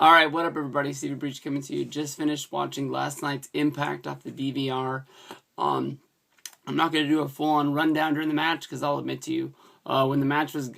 Alright, what up everybody? Stevie Breach coming to you. Just finished watching last night's Impact off the DVR. I'm not going to do a full-on rundown during the match because I'll admit to you, when the match was,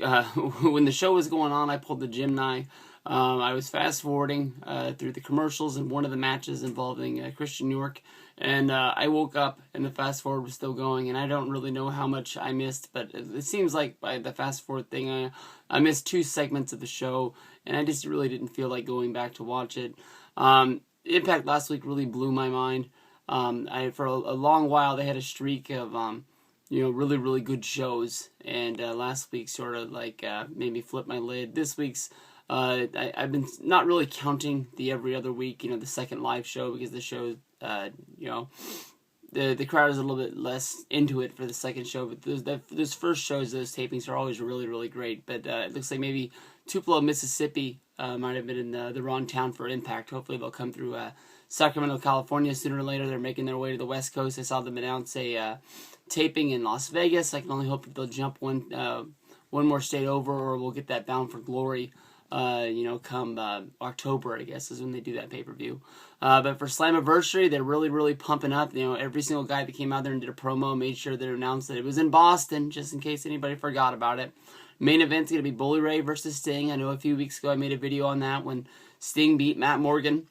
when the show was going on, I pulled the Gemini. I was fast-forwarding through the commercials and one of the matches involving Christian York, and I woke up and the fast-forward was still going, and I don't really know how much I missed, but it seems like by the fast-forward thing, I missed 2 segments of the show, and I just really didn't feel like going back to watch it. Impact last week really blew my mind. For a long while, they had a streak of, really, really good shows, and last week sort of like made me flip my lid. This week's, I've been not really counting the every other week, the second live show, because the show, the crowd is a little bit less into it for the second show, but those first shows, those tapings are always really, really great. But it looks like maybe Tupelo, Mississippi might have been in the wrong town for Impact. Hopefully they'll come through Sacramento, California sooner or later. They're making their way to the West Coast. I saw them announce a taping in Las Vegas. I can only hope that they'll jump one more state over, or we'll get that Bound for Glory come October, I guess, is when they do that pay-per-view. But for Slammiversary, they're really, really pumping up. Every single guy that came out there and did a promo made sure they announced that it was in Boston, just in case anybody forgot about it. Main event's going to be Bully Ray versus Sting. I know a few weeks ago I made a video on that when Sting beat Matt Morgan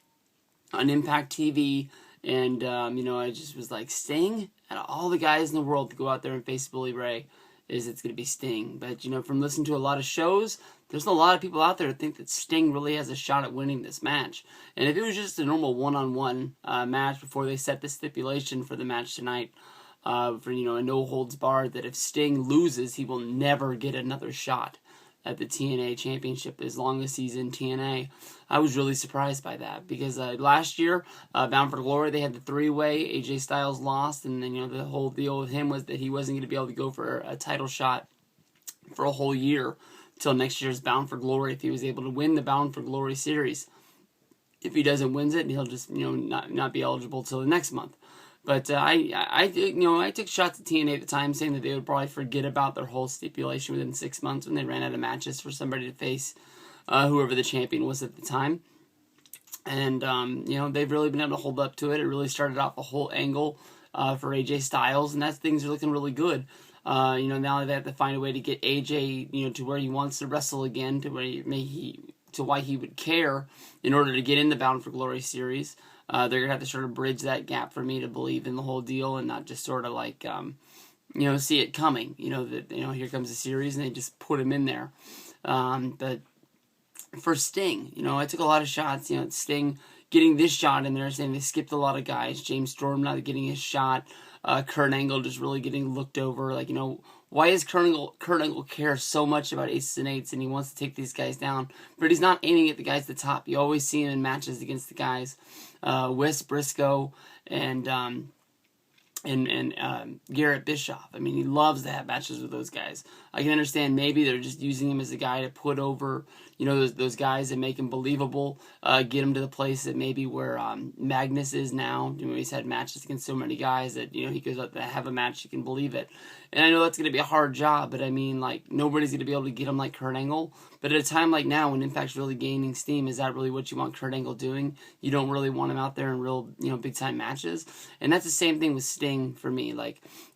on Impact TV. And, I just was like, Sting? Out of all the guys in the world to go out there and face Bully Ray, it's going to be Sting. But, from listening to a lot of shows, there's a lot of people out there that think that Sting really has a shot at winning this match. And if it was just a normal one-on-one match before they set the stipulation for the match tonight, for a no-holds-barred, that if Sting loses, he will never get another shot at the TNA Championship as long as he's in TNA. I was really surprised by that, because last year, Bound for Glory, they had the 3-way. AJ Styles lost, and then the whole deal with him was that he wasn't going to be able to go for a title shot for a whole year till next year's Bound for Glory if he was able to win the Bound for Glory series. If he doesn't win it, he'll just not be eligible till the next month. But I took shots at TNA at the time, saying that they would probably forget about their whole stipulation within 6 months when they ran out of matches for somebody to face whoever the champion was at the time. And they've really been able to hold up to it. It really started off a whole angle for AJ Styles, and things are looking really good. Now they have to find a way to get AJ, to where he wants to wrestle again, to where why he would care in order to get in the Bound for Glory series. They're going to have to sort of bridge that gap for me to believe in the whole deal and not just sort of like, see it coming. Here comes the series and they just put him in there. But for Sting, I took a lot of shots, Sting getting this shot in there, saying they skipped a lot of guys. James Storm not getting his shot. Kurt Angle just really getting looked over. Why does Kurt Angle care so much about aces and eights, and he wants to take these guys down, but he's not aiming at the guys at the top? You always see him in matches against the guys, Wes Briscoe and Garrett Bischoff. I mean, he loves to have matches with those guys. I can understand maybe they're just using him as a guy to put over, those guys and make him believable, get him to the place that maybe where Magnus is now. He's had matches against so many guys that, he goes out to have a match, you can believe it. And I know that's going to be a hard job, but I mean, nobody's going to be able to get him like Kurt Angle. But at a time like now, when Impact's really gaining steam, is that really what you want Kurt Angle doing? You don't really want him out there in real, big-time matches. And that's the same thing with Sting for me.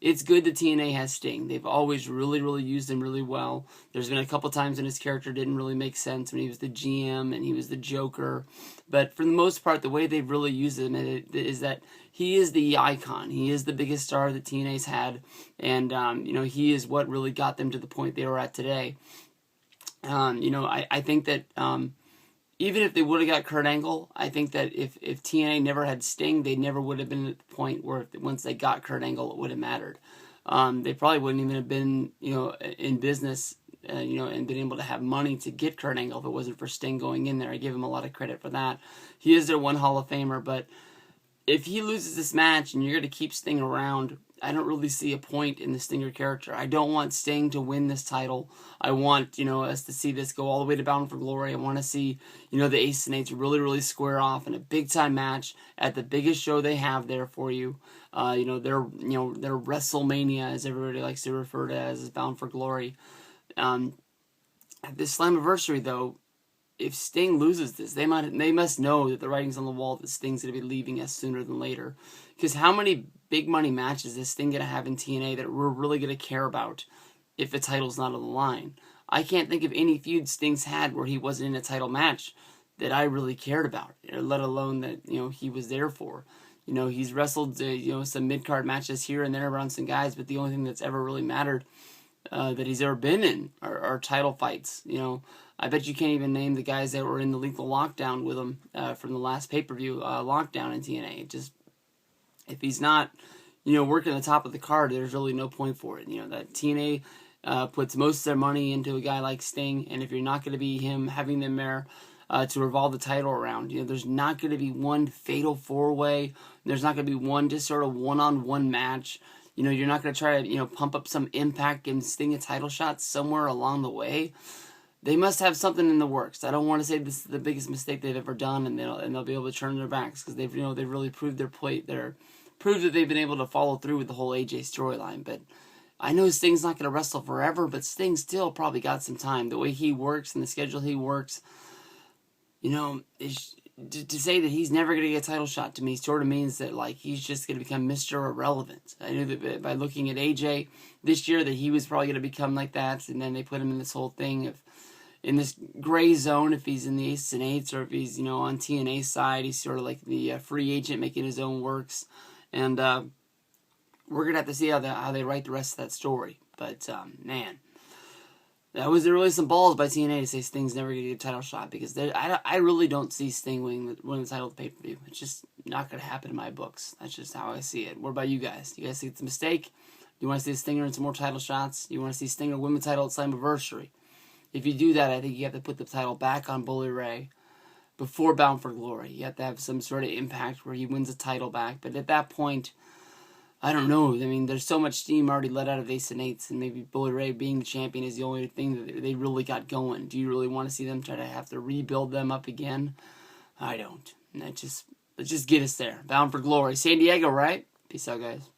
It's good that TNA has Sting. They've always really, really used him really well. There's been a couple times when his character didn't really make sense, when he was the GM and he was the Joker. But for the most part, the way they've really used him is that he is the icon. He is the biggest star that TNA's had. And, he is what really got them to the point they were at today. I think that even if they would have got Kurt Angle, I think that if TNA never had Sting, they never would have been at the point where once they got Kurt Angle, it would have mattered. They probably wouldn't even have been, in business, and been able to have money to get Kurt Angle if it wasn't for Sting going in there. I give him a lot of credit for that. He is their one Hall of Famer, but if he loses this match and you're going to keep Sting around, I don't really see a point in the Stinger character. I don't want Sting to win this title. I want, us to see this go all the way to Bound for Glory. I want to see, the Ace and Eights really, really square off in a big-time match at the biggest show they have there for you. Their WrestleMania, as everybody likes to refer to as Bound for Glory. At this Slammiversary, though, if Sting loses this, they must know that the writing's on the wall that Sting's going to be leaving us sooner than later. Because how many big money matches is Sting going to have in TNA that we're really going to care about if the title's not on the line? I can't think of any feud Sting's had where he wasn't in a title match that I really cared about, let alone that he was there for. He's wrestled some mid-card matches here and there around some guys, but the only thing that's ever really mattered that he's ever been in are title fights. I bet you can't even name the guys that were in the Lethal Lockdown with him from the last pay-per-view Lockdown in TNA. Just if he's not working the top of the card, there's really no point for it. That TNA puts most of their money into a guy like Sting, and if you're not going to be him having them there to revolve the title around, there's not going to be one fatal four-way. There's not going to be one just sort of one-on-one match. You're not going to try to pump up some Impact and Sting a title shot somewhere along the way. They must have something in the works. I don't want to say this is the biggest mistake they've ever done, and they'll be able to turn their backs because they've really proved their plate. Proved that they've been able to follow through with the whole AJ storyline. But I know Sting's not going to wrestle forever, but Sting still probably got some time. The way he works and the schedule he works, to say that he's never going to get a title shot to me sort of means that he's just going to become Mr. Irrelevant. I knew that by looking at AJ this year that he was probably going to become like that, and then they put him in this whole thing of in this gray zone if he's in the Aces and Eights or if he's on TNA side. He's sort of like the free agent making his own works, and we're gonna have to see how they write the rest of that story. But man, that was really some balls by TNA to say Sting's never gonna get a title shot, because I really don't see Sting winning the title of the pay per view. It's just not gonna happen in my books. That's just how I see it. What about you guys? Do you guys think it's a mistake? Do you want to see Stinger in some more title shots? Do you want to see Stinger win the title at Slammiversary? If you do that, I think you have to put the title back on Bully Ray before Bound for Glory. You have to have some sort of impact where he wins the title back. But at that point, I don't know. I mean, there's so much steam already let out of Aces and Eights, and maybe Bully Ray being the champion is the only thing that they really got going. Do you really want to see them try to have to rebuild them up again? I don't. Let's just get us there. Bound for Glory. San Diego, right? Peace out, guys.